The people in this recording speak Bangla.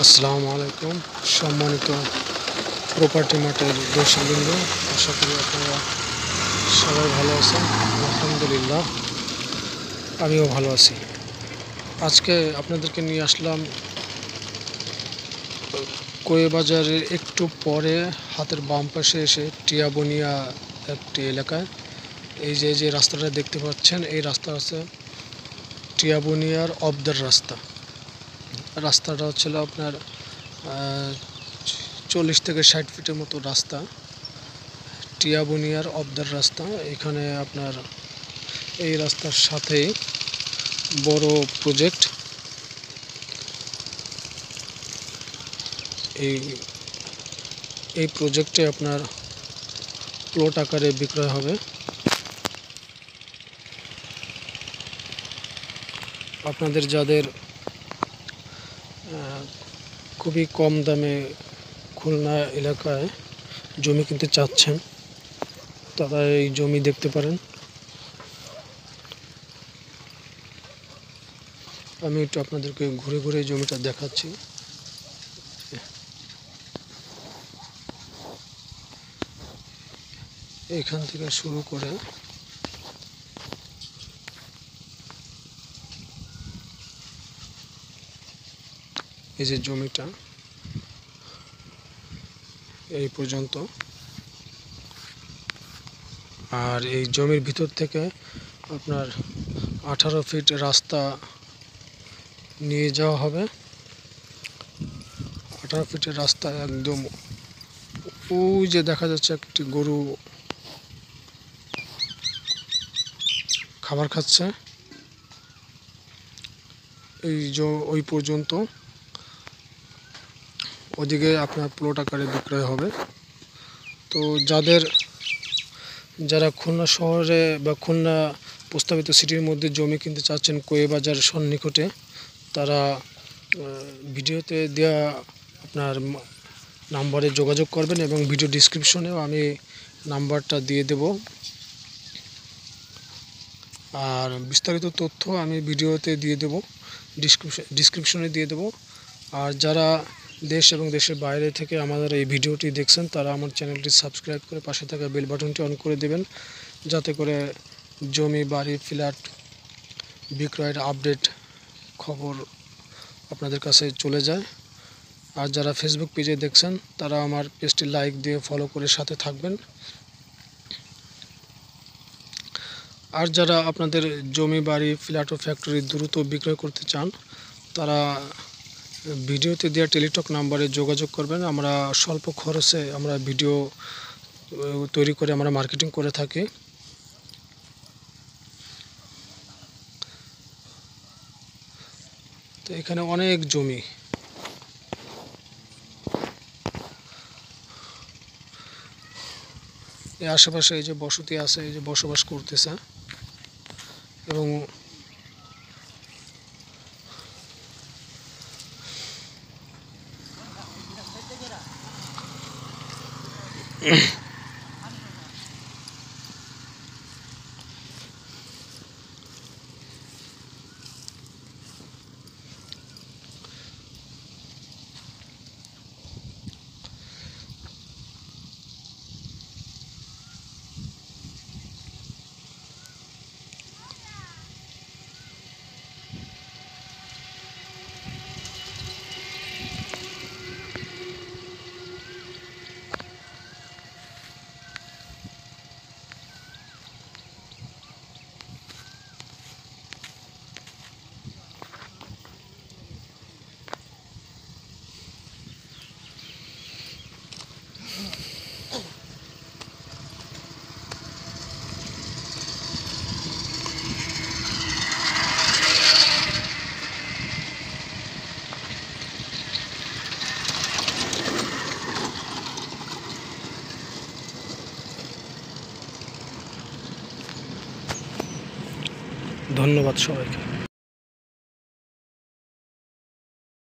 আসসালামু আলাইকুম সম্মানিত প্রপার্টি মার্টের দর্শকবৃন্দ, আশা করি আপনারা সবাই ভালো আছেন। আলহামদুলিল্লাহ আমিও ভালো আছি। আজকে আপনাদেরকে নিয়ে আসলাম কোয়ে বাজারের একটু পরে হাতের বাম পাশে এসে টিয়াবনিয়া একটি এলাকায়। এই যে রাস্তাটা দেখতে পাচ্ছেন, এই রাস্তা আছে টিয়াবনিয়ার অবদার রাস্তা। রাস্তাটা হচ্ছিল আপনার 40 থেকে 60 ফিটের মতো রাস্তা, টিয়াবনিয়ার অবদার রাস্তা। এখানে আপনার এই রাস্তার সাথেই বড় প্রজেক্ট। এই প্রজেক্টে আপনার প্লট আকারে বিক্রয় হবে। আপনাদের যাদের খুবই কম দামে খুলনা এলাকায় জমি কিনতে চাচ্ছেন, তারা এই জমি দেখতে পারেন। আমি একটু আপনাদেরকে ঘুরে ঘুরে জমিটা দেখাচ্ছি। এখান থেকে শুরু করে এই যে জমিটা এই পর্যন্ত, আর এই জমির ভিতর থেকে আপনার 18 ফিট রাস্তা নিয়ে যাওয়া হবে। 18 ফিটের রাস্তা একদম ওই যে দেখা যাচ্ছে একটি গরু খাবার খাচ্ছে, এই যে ওই পর্যন্ত। ওদিকে আপনার প্লট আকারে বিক্রয় হবে। তো যারা খুলনা শহরে বা খুলনা প্রস্তাবিত সিটির মধ্যে জমি কিনতে চাচ্ছেন কোয়ে বাজার সন্নিকটে, তারা ভিডিওতে দেওয়া আপনার নাম্বারে যোগাযোগ করবেন এবং ভিডিও ডিসক্রিপশনেও আমি নাম্বারটা দিয়ে দেব। আর বিস্তারিত তথ্য আমি ভিডিওতে দিয়ে দেব, ডিসক্রিপশনে দিয়ে দেব। আর যারা দেশ এবং দেশের বাইরে থেকে আমাদের এই ভিডিওটি দেখছেন, তারা আমার চ্যানেলটি সাবস্ক্রাইব করে পাশে থাকা বেল বাটনটি অন করে দেবেন, যাতে করে জমি, বাড়ি, ফ্ল্যাট বিক্রয়ের আপডেট খবর আপনাদের কাছে চলে যায়। আর যারা ফেসবুক পেজে দেখছেন, তারা আমার পেজটি লাইক দিয়ে ফলো করে সাথে থাকবেন। আর যারা আপনাদের জমি, বাড়ি, ফ্ল্যাট ও ফ্যাক্টরি দ্রুত বিক্রয় করতে চান, তারা ভিডিওতে দেওয়া টেলিটক নাম্বারে যোগাযোগ করবেন। আমরা স্বল্প খরচে আমরা ভিডিও তৈরি করে আমরা মার্কেটিং করে থাকি। তো এখানে অনেক জমি, এই আশেপাশে এই যে বসতি আছে, এই যে বসবাস করতেছে। এবং ধন্যবাদ সবাইকে।